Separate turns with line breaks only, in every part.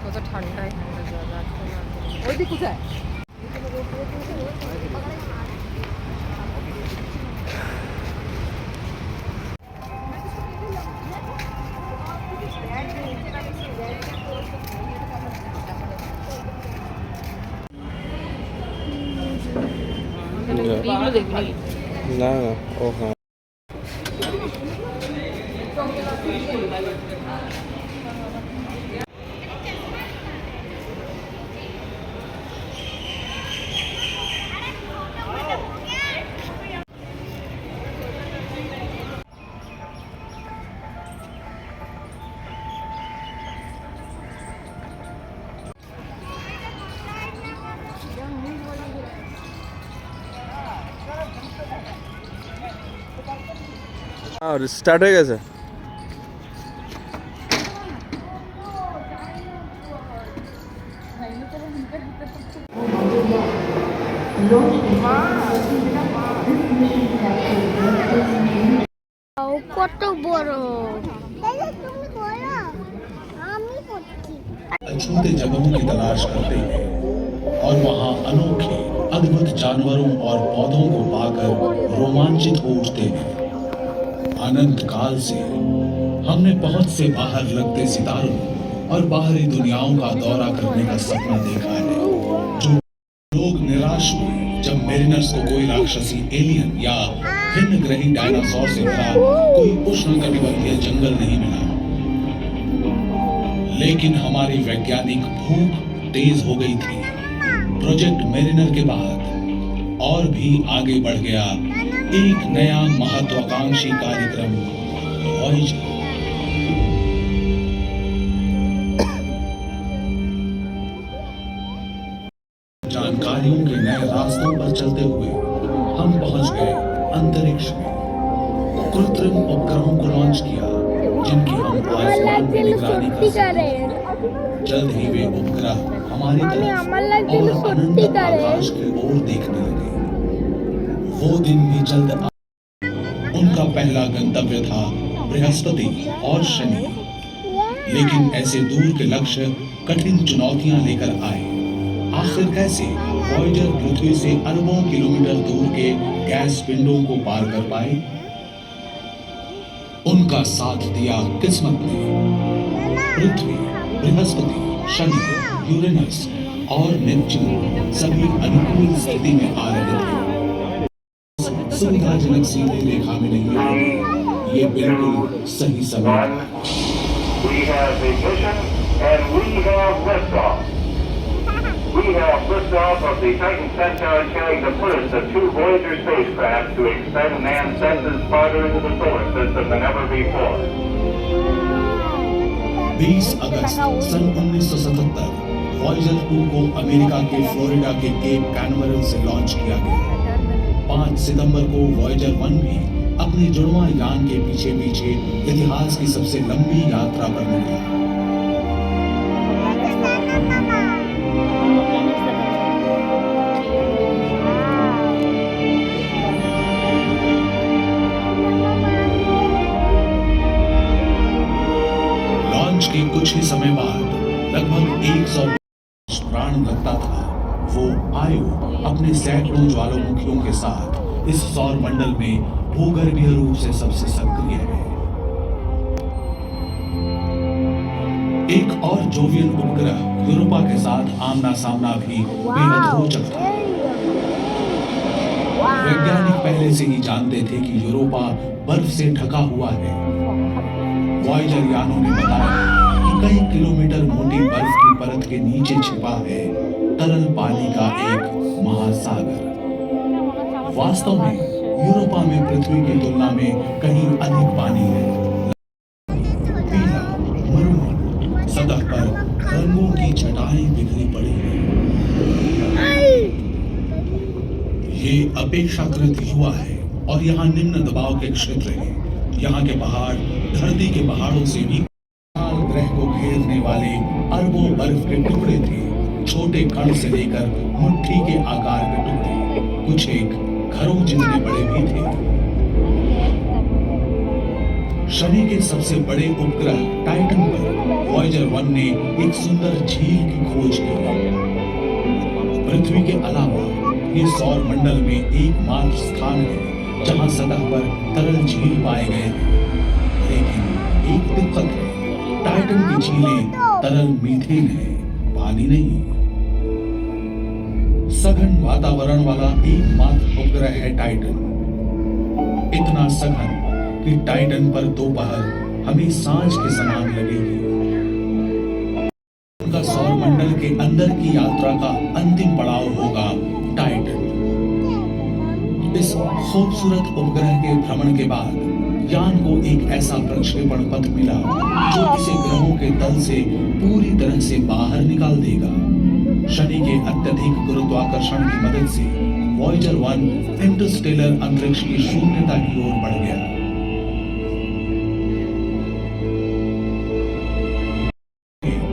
কত ঠান্ডা এখানটা জায়গা
ওই দিক কোথায়?
এইগুলো দেখবি নাকি?
না না ও হ্যাঁ আর স্টার্ট হয়ে গেছে।
কত বড়
अछूते जगहों की तलाश करते हैं और वहां अनोखे अद्भुत जानवरों और पौधों को पाकर रोमांचित हो उठते हैं। अनंत काल से हमने बहुत से बाहर लगते सितारों और बाहरी दुनियाओं का दौरा करने का सपना देखा है। जो लोग निराश हुए जब मेरिनर्स को कोई राक्षसी एलियन या भिन्न ग्रही डायनासोर से भरा कोई उष्णकटिबंधीय जंगल नहीं मिला, लेकिन हमारी वैज्ञानिक भूख तेज हो गई थी। प्रोजेक्ट मेरिनर के बाद और भी आगे बढ़ गया एक नया महत्वाकांक्षी कार्यक्रम वॉयेजर। जानकारियों के नए रास्तों पर चलते हुए हम पहुंच गए अंतरिक्ष में। कृत्रिम उपग्रहों को लॉन्च किया जिनकी हम आसमान में निगरानी कर सकते हैं। जल्द ही वे उपग्रह हमारी तरफ और अनंत आकाश की ओर देखने लगे। वो दिन भी जल्द उनका पहला गंतव्य था बृहस्पति और शनि, लेकिन ऐसे दूर के लक्ष्य कठिन चुनौतियां लेकर आए। आखिर कैसे वॉयेजर पृथ्वी से अरबों किलोमीटर दूर के गैस पिंडों को पार कर पाए? उनका साथ दिया किस्मत ने। पृथ्वी, बृहस्पति, शनि, यूरेनस और नेपच्यून सभी अनुकूल स्थिति में आ रहे थे। सुविधाजनक सीधी रेखा में नहीं आएंगे, ये बिल्कुल सही समय था।
We have ignition and we have liftoff. We have liftoff of the Titan Centaur carrying the first of two Voyager spacecraft to extend man's senses farther into the solar system than ever before.
20 August sun 1977 Voyager 2 को America के Florida के cap कैनवरल से launch किया गया। 5 सितंबर को Voyager 1 भी अपने जुड़वां यान के पीछे पीछे इतिहास की सबसे लंबी यात्रा पर निकला। लॉन्च के कुछ ही समय बाद लगभग 100 प्राण लगता था। वो आयु अपने सैकड़ों ज्वालामुखियों के साथ इस सौर मंडल में भूगर्भीय रूप से सबसे सक्रिय है। एक और जोवियन उपग्रह यूरोपा के साथ आमना सामना भी बेहद रोचक था। वैज्ञानिक पहले से ही जानते थे कि यूरोपा बर्फ से ढका हुआ है। वॉयेजर यानों ने बताया कि कई किलोमीटर मोटी बर्फ की परत के नीचे छिपा है तरल पानी का एक महासागर। वास्तव में यूरोपा में पृथ्वी की तुलना में कहीं अधिक पानी है। पीला, मरून, सतह पर रंगों की छटाएं बिखरी पड़ी हैं। ये अपेक्षाकृत युवा है और यहाँ निम्न दबाव के क्षेत्र हैं। यहाँ के पहाड़ धरती के पहाड़ों से भी ग्रह को घेरने वाले अरबों बर्फ के टुकड़े थे। छोटे कण से लेकर मुट्ठी के आकार के टुकड़े, कुछ एक घरों जितने बड़े भी थे। शनि के सबसे बड़े उपग्रह टाइटन पर वॉयेजर 1 ने एक सुंदर झील की खोज की। पृथ्वी के अलावा ये सौर मंडल में एकमात्र स्थान है जहां सतह पर तरल झील पाए गए हैं। लेकिन एक दिक्कत है, टाइटन की झीलें तरल मीथेन है, पानी नहीं। सघन वातावरण वाला एकमात्र उपग्रह है टाइटन। इतना सघन कि टाइटन पर दोपहर हमें सांझ के समान लगेगी। उनका सौरमंडल के अंदर की यात्रा का अंतिम पड़ाव होगा टाइटन। इस खूबसूरत उपग्रह के भ्रमण के बाद यान को एक ऐसा प्रक्षेपण पथ मिला जो इसे ग्रहों के तल से पूरी तरह से बाहर निकाल देगा। शनि के अत्यधिक गुरुत्वाकर्षण की मदद से वॉयेजर 1 इंटरस्टेलर अंतरिक्ष की शून्यता की ओर बढ़ गया।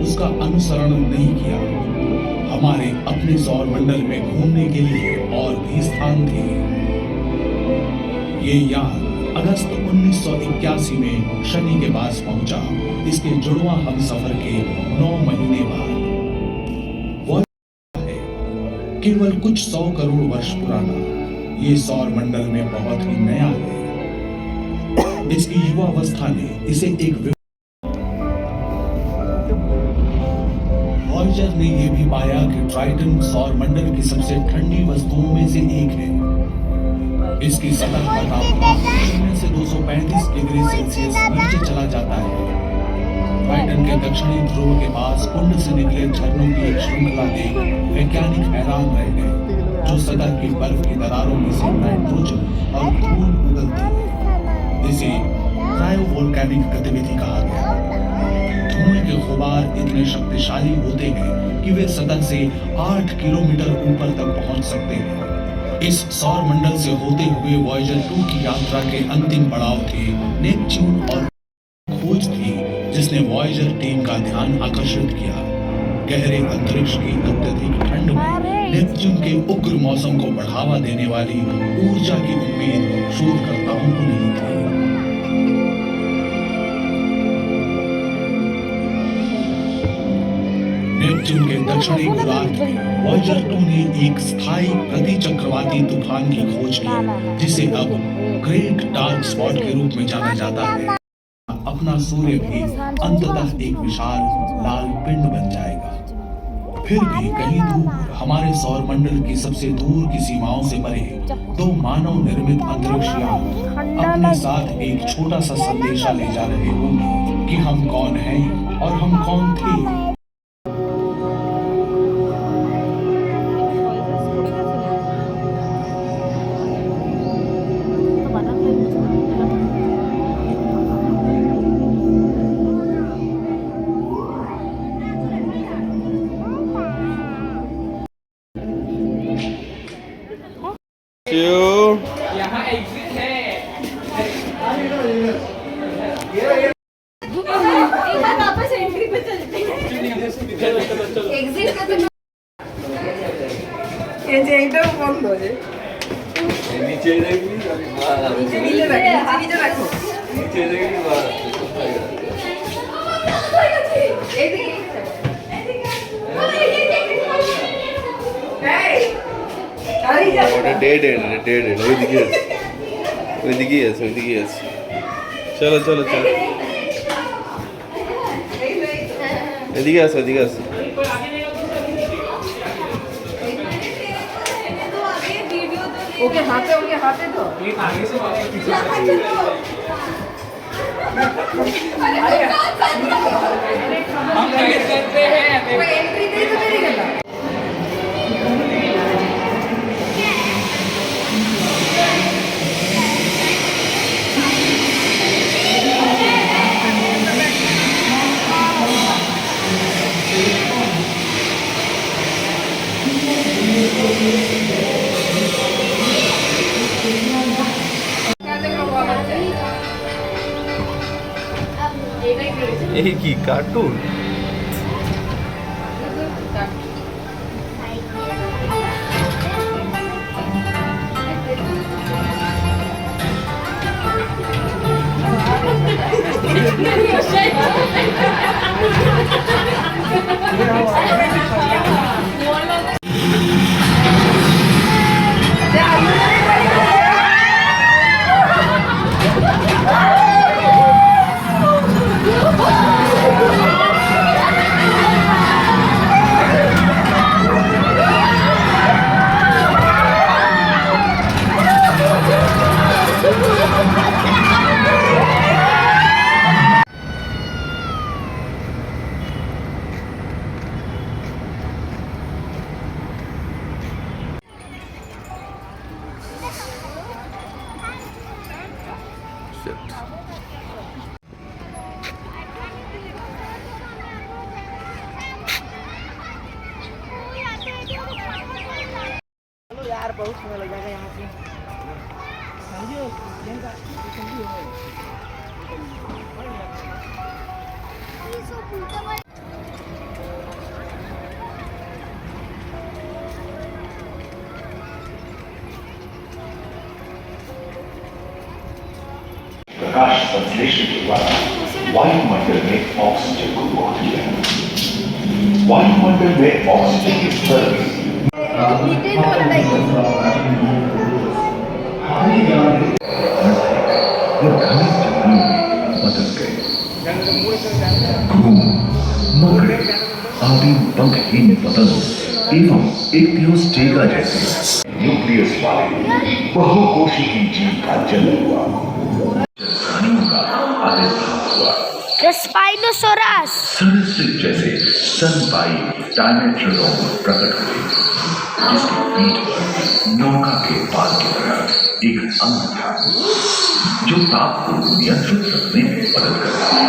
उसका अनुसरण नहीं किया। हमारे अपने सौर मंडल में घूमने के लिए और भी स्थान थे। ये यान अगस्त 1981 में शनि के पास पहुंचा। इसके जुड़वा हमसफर के 9 महीने बाद। केवल कुछ 100 करोड़ वर्ष पुराना, ये सौर मंडल में बहुत ही नया है। इसकी युवावस्था ने इसे एक वॉयेजर ने यह भी पाया कि ट्राइटन सौर मंडल की सबसे ठंडी वस्तुओं में से एक है। इसकी सतह का तापमान 0 से 235 डिग्री सेल्सियस नीचे चला जाता है। टाइटन के दक्षिणी ध्रुव के पास कुंड से निकले झरनों की एक श्रृंखला देख वैज्ञानिक हैरान रह गए, जो सतह की बर्फ की दरारों में से नाइट्रोजन और धूल उगलती है। इसे क्रायोवोल्केनिक गतिविधि कहा गया। धुएं के गुबार इतने शक्तिशाली होते हैं कि वे सतह से 8 किलोमीटर ऊपर तक पहुंच सकते हैं। इस सौर मंडल से होते हुए वॉयेजर 2 की यात्रा के अंतिम पड़ाव थे नेपच्यून और खोज थी जिसने वॉयेजर टीम का ध्यान आकर्षित किया। गहरे अंतरिक्ष की अत्यधिक ठंड में नेपच्यून के उग्र मौसम को बढ़ावा देने वाली ऊर्जा की उम्मीद शोधकर्ताओं को नहीं थी। नेपच्यून के दक्षिणी गोलार्ध में वॉयेजर 2 ने एक स्थायी प्रतिचक्रवाती तूफान की खोज की, जिसे अब ग्रेट डार्क स्पॉट के रूप में जाना जाता है। अपना सूर्य भी अंततः एक विशाल लाल पिंड बन जाएगा। फिर भी कहीं दूर हमारे सौर मंडल की सबसे दूर की सीमाओं से परे 2 मानव निर्मित अंतरिक्ष यान अपने साथ एक छोटा सा संदेशा ले जा रहे होंगे कि हम कौन हैं और हम कौन थे।
यहाँ एग्जिट है।
एक बार वापस एंट्री पे चलते हैं। एग्जिट का तो
এই যে এইটাও বন্ধ যে
নিচে দেখবি
নিচে রাখো নিচে রাখো
নিচে দেখবি
এদিকে
ডেড এন্ড ওইদিকে আছে চলো এদিকে আছে
ওকে হাতে তো
आगे से वापस पीछे हम गाइड करते हैं।
एंट्री दे तो मेरी गला
এই কি কার্টুন?
यार बहुत समय लग जाएगा यहाँ पे।
प्रकाश संश्लेषण के द्वारा वायुमंडल में ऑक्सीजन को रोक दिया। वायुमंडल में ऑक्सीजन के स्तर में और घने जंगलों में बदल गए। घूम, मकड़े आदि पंखहीन पतंग एवं इक्तियोस्टेगा जैसे न्यूक्लियस वाले बहुकोशिकीय जीव का जन्म हुआ। प्राणियों का आविर्भाव हुआ।
स्पाइनोसोरस
सरीसृप जैसे स्तनपायी डायमेट्रोडोन प्रकट हुए, जिसकी पीठ पर नौका के पाल की तरह एक अंग था, जो ताप को नियंत्रित रखने में मदद करता है।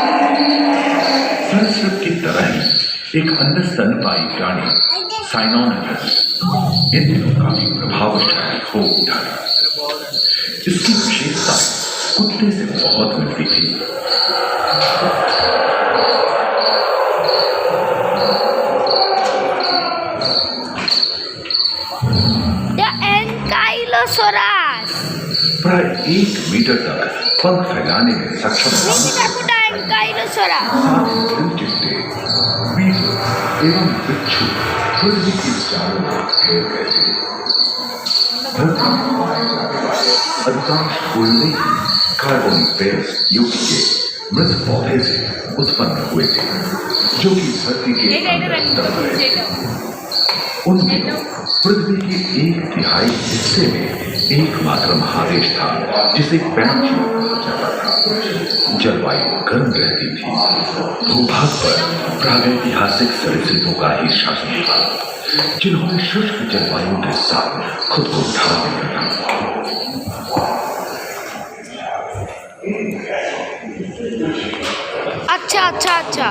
सरीसृप की तरह ही एक अन्य स्तनपायी प्राणी साइनोनिडस इन दिनों काफी प्रभावशाली हो उठा था। इसकी विशेषता कुत्ते से बहुत मिलती थी।
एंकाइलोसोरस
प्राय 1 मीटर तक पंख फैलाने में सक्षम चिट्टे, बीटल एवं बिच्छू पृथ्वी की चारों ओर फैल गए थे। धरती में पाए जाने वाले अधिकांश फूलने कार्बोनिफेरस युग के मृत पौधे से उत्पन्न हुए थे, जो कि धरती के अंदर दब गए थे। उन दिनों पृथ्वी के 1/3 हिस्से में एकमात्र महादेश था, जिसे पैंचियो कहा जाता था। जलवायु गर्म रहती थी। भूभाग पर प्रागैतिहासिक सरीसृपों का ही शासन था, जिन्होंने शुष्क जलवायु के साथ खुद को ढाल दिया था।
अच्छा अच्छा अच्छा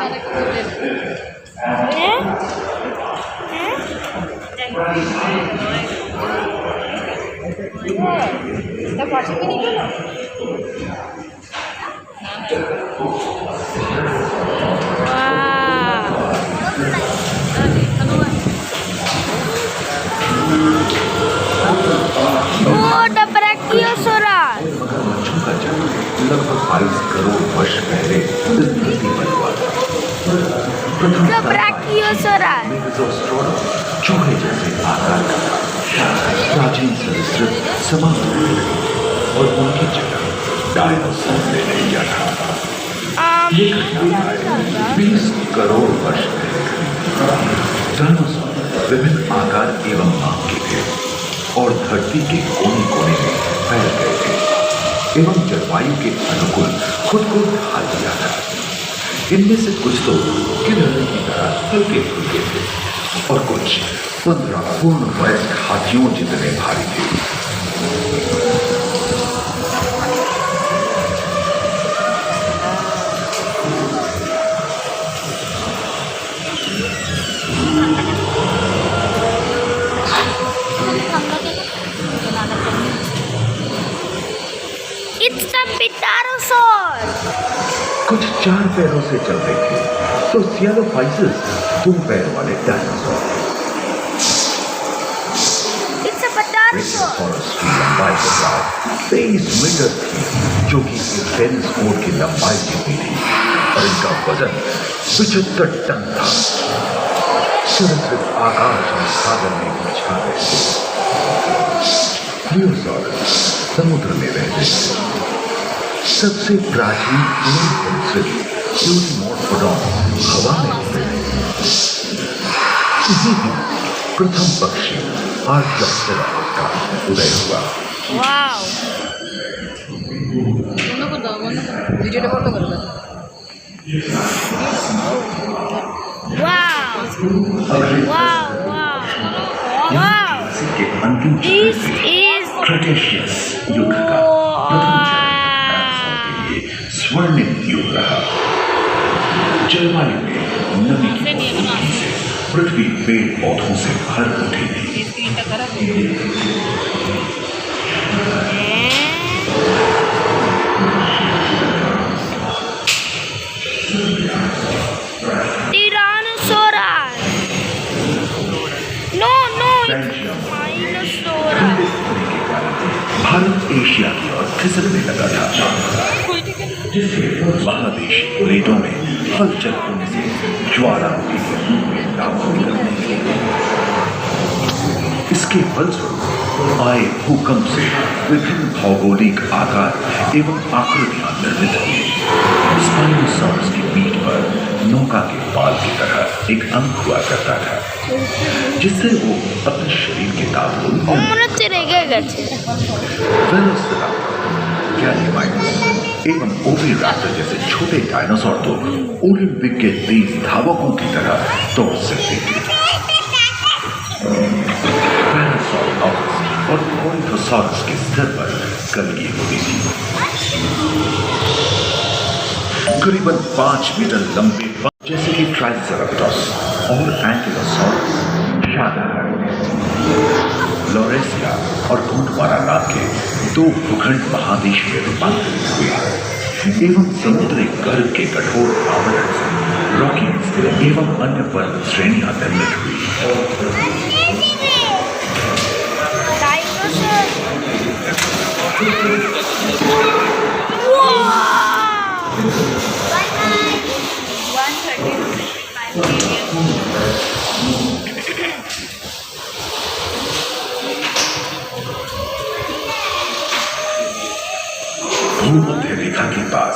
लगभग 22 करोड़ वर्ष पहले इस धरती पर हुआ था। चूहे जैसे आकार का प्राचीन सरीसृप समाप्त हो गए और उनकी जगह डायनासोर ने ले लिया था। ये घटना 20 करोड़ वर्ष पहले। डायनासोर विभिन्न आकार एवं आंख के थे और धरती के कोने कोने में फैल गए थे एवं जलवायु के अनुकूल खुद को ढाल दिया था। इनमें से कुछ तो गिलहरी की तरह हल्के फुल्के थे और कुछ 15 पूर्ण वयस्क हाथियों जितने भारी थे। कुछ 4 पैरों से चल रहे थे तो सियालोफाइसिस 2 पैर वाले डायनासोर। की लंबाई के 23 मीटर थी, जो कि एक टेनिस कोर्ट की लंबाई जितनी थी। और इनका वजन 75 टन था। सिर्फ आकाश और सागर में बिछा रहे थे। प्लियोसाउरस समुद्र में रहते थे। सबसे प्राचीन यूनिमोर्फोडॉन हवा में होते थे। इसी दिन प्रथम पक्षी आर्कियोप्टेरॉस का उदय हुआ।
वाव
वीडियो रिकॉर्ड तो कर लो।
के अंतिम क्रेटेशियस युग का प्रथम चरण के लिए स्वर्णिम युग रहा। जलवायु में नमी की मौजूदगी से पृथ्वी पेड़ पौधों से भर उठी थी। भारत एशिया की ओर खिसकने लगा था, जिससे महादेशी प्लेटों में हलचल होने से ज्वालामुखी के रूप में लावा निकलने लगी। इसके फलस्वरूप आए भूकंप से विभिन्न भौगोलिक आकार एवं आकृतियां निर्मित हुई। स्पाइनोसॉरस की पीठ पर नौका के पाल की तरह एक अंग हुआ करता था, जिससे वो अपने शरीर के तापमान एवं ओविराप्टर जैसे छोटे डायनासोर तो ओलंपिक के तेज धावकों की तरह दौड़ सकते थे। और ओरिथोसॉरस के सिर पर कलगी होती थी। करीबन 5 मीटर लंबे जैसे कि ट्राइसेराटोप्स और एंकिलोसॉरस, शादार, लोरेसिया और गोंडवाना नाम के 2 भूखंड महादेश में रूपांतरित हुए एवं समुद्री गर्भ के कठोर आवरण से रॉकी एवं अन्य पर्वत श्रेणियां निर्मित हुई। भूमध्य रेखा के पास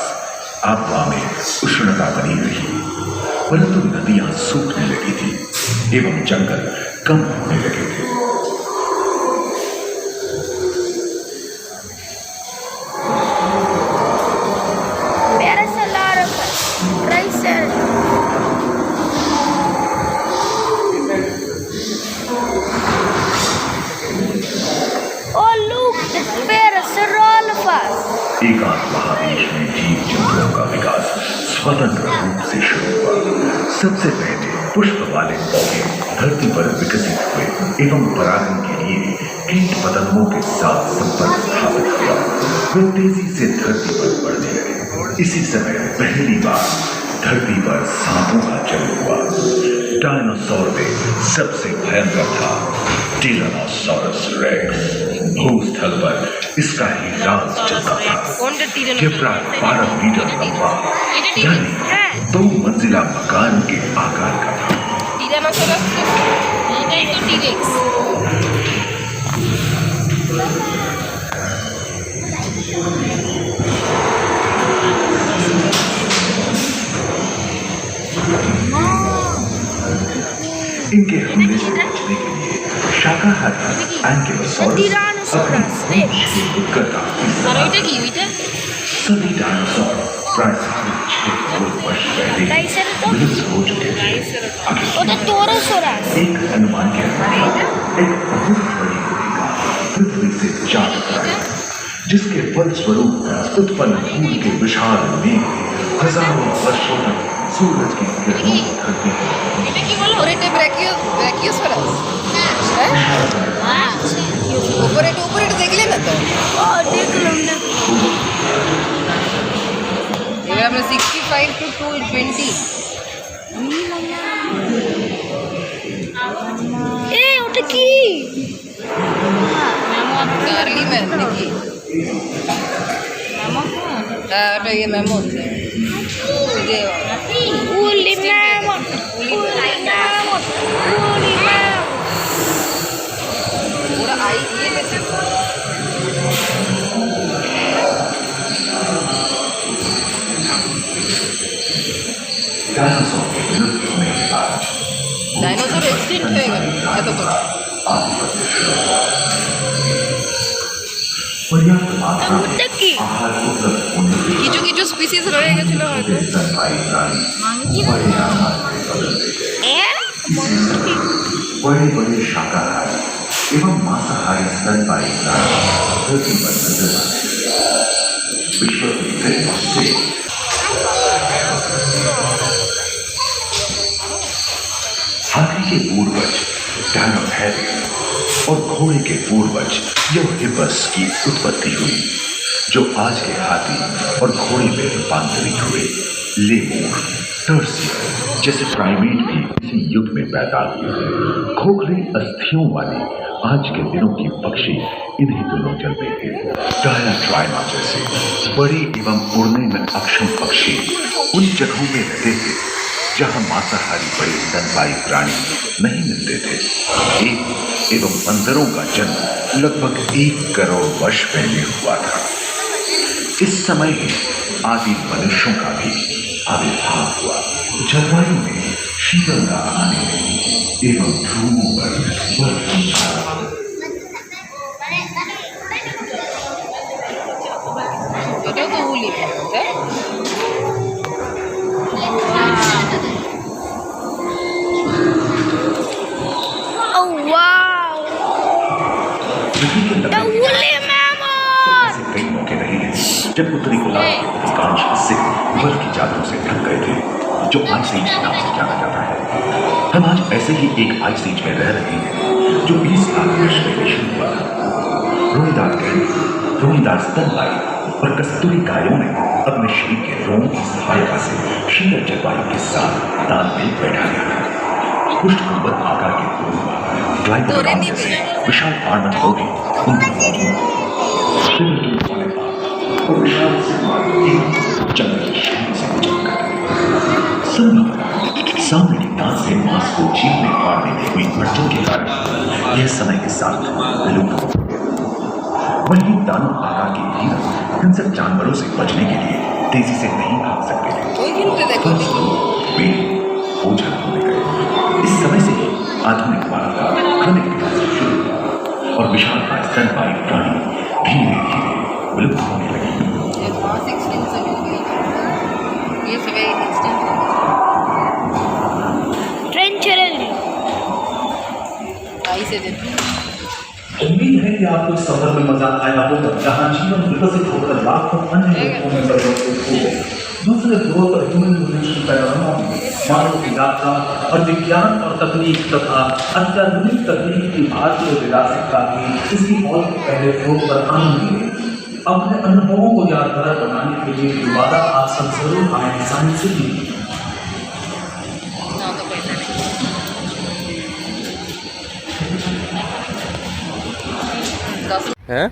आबवा में उष्णता बनी रही, परंतु नदियां सूखने लगी थी एवं जंगल कम होने लगे थे। एकांत महादेश में जीव जंतुओं का विकास स्वतंत्र रूप से शुरू हुआ। सबसे पहले पुष्प वाले पौधे धरती पर विकसित हुए एवं परागण के लिए कीट पतंगों के साथ संपर्क स्थापित हुआ। वे तेजी से धरती पर बढ़ने लगे। इसी समय पहली बार धरती पर सांपों का जन्म हुआ। डायनासोर में सबसे भयंकर था टिरानोसॉरस रेक्स। भूस्थल पर इसका ही राज चलता था। ये प्राय 12 मीटर लंबा यानी 2 मंजिला मकान के आकार का था। इनके हमले से बचने के लिए शाकाहारी एंकिलोसॉरस अपनी उत्कर्ता सभी डायनासोर प्राय 6 वर्ष पहले विलुप्त हो चुके थे। एक अनुमान के अनुसार एक बहुत बड़ी भूमिका पृथ्वी से जा टकराई, जिसके फलस्वरूप उत्पन्न धूल के विशाल मेघ हजारों वर्षों तक सूरज की किरणों धरती
ऊपर देख लेना तो देख लो हमने 65 to 220
ওটা কি
গার্লি ম্যাম নাকি ওটা ইয়ে ম্যাম হচ্ছে যে ওরা আই ইয়ে গেছে
डायनासोर के विलुप्त होने के बाद
ডাইনোসর এক্সটিংক্ট হয়ে গেল এত করে
पर्याप्त मात्रा में आहार उपलब्ध होने के
কিছু কিছু স্পিসিস রয়ে গেছিল হয়তো
स्तनपायी प्राणी बड़े आहार में बदल गए बड़े बड़े शाकाहारी एवं मांसाहारी स्तनपायी प्राणी धरती पर नजर आते विश्व की फिल्मों से हाथी के पूर्वज डायनोथेरियन और घोड़े के पूर्वज यूरोहिपस की उत्पत्ति हुई जो आज के हाथी और घोड़े में रूपांतरित हुए लेमूर टर्सियर जैसे प्राइमेट भी इसी युग में पैदा हुए खोखले अस्थियों वाले आज के दिनों की पक्षी इन्हीं दिनों चलते थे डायाट्राइमा जैसे बड़े एवं उड़ने में अक्षम पक्षी उन जगहों में रहते थे जहां मांसाहारी बड़े स्तनपायी प्राणी नहीं मिलते थे एक एवं बंदरों का जन्म लगभग 1 करोड़ वर्ष पहले हुआ था इस समय ही आदि मनुष्यों का भी आविर्भाव हुआ जलवायु में शीतलता आने लगी एवं ध्रुवों पर बर्फ
এটাও তো উলি তাই
ऐसे कई मौके रहे हैं जब उत्तरी गोलार्ध के अधिकांश हिस्से बर्फ की चादरों से ढक गए थे जो आइस एज के नाम से जाना जाता है हम आज ऐसे ही एक आइस एज में रह रहे हैं जो 20 लाख वर्ष पहले शुरू हुआ था रोईदार गहरे रोईदार स्तनपायी और कस्तूरी गायों ने अपने शरीर के रोम की सहायता से शीतल जलवायु के साथ तालमेल बैठा लिया पुष्ट गुंबद आकार के ग्लाइकोग्राम जैसे विशाल आर्मड हो गए उनके और विशाल जंगल से गुजर सामने की दांत से मांस को चीरने फाड़ने में हुई अड़चन के कारण यह समय के साथ विलुप्त हो गया वहीं दानव आकार के हिरण हिंसक जानवरों से बचने के लिए तेजी से नहीं भाग सकते थे वे ओझल होने गए इस समय से ही आधुनिक मानव का क्रमिक विकास शुरू हुआ और विशाल स्तनपायी प्राणी धीरे धीरे विलुप्त होने लगे
ये सब एक्सटेंट आई से देती
उम्मीद है कि आपको इस सफर में मजा आया होगा जहां जीवन विकसित होकर लाखों अन्य लोगों में परिवर्तित हो गए दूसरे ध्रुव पर ह्यूमन न्यूट्रिशन पैराडाइम मानव की यात्रा और विज्ञान और तकनीक तथा अत्याधुनिक तकनीक की भारतीय विरासत का भी इसकी बहुत पहले ध्रुव पर आनंद लिए अपने अनुभवों को यादगार बनाने के लिए दोबारा आप सब जरूर आए साइंस सिटी
हैं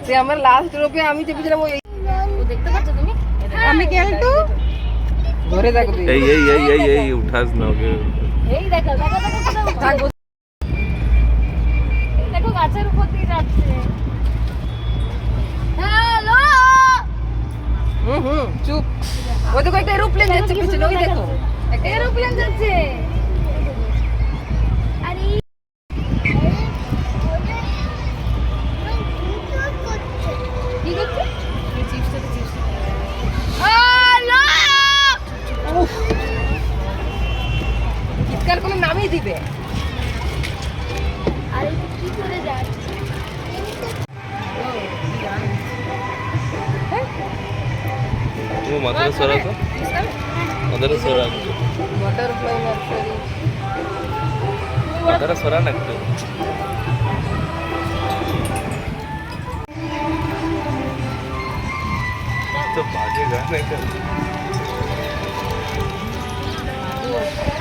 সে আমার লাস্ট রূপে আমি চেপেছিলাম ওই
দেখতে পাচ্ছ তুমি
আমি কেলটু ধরে থাকো তুই
এই উঠাস না ওকে
এই দেখো দেখো দেখো দেখো গাছের উপর দিয়ে যাচ্ছে হ্যালো
চুপ ওই দেখো একটা এরোপ্লেন যাচ্ছে পিছনে ওই দেখো একটা
এরোপ্লেন যাচ্ছে আরে কি করছে হ্যালো
শীতকাল কোনো নামই দিবে
আরে কি করে যাচ্ছে
वो मात्र सरा था ಅದರ ಸ್ವರ
बटरफ्लाई नर्सरी
ಅದರ ಸ್ವರ ನಗ್ತದೆ तो भागेगा नहीं तो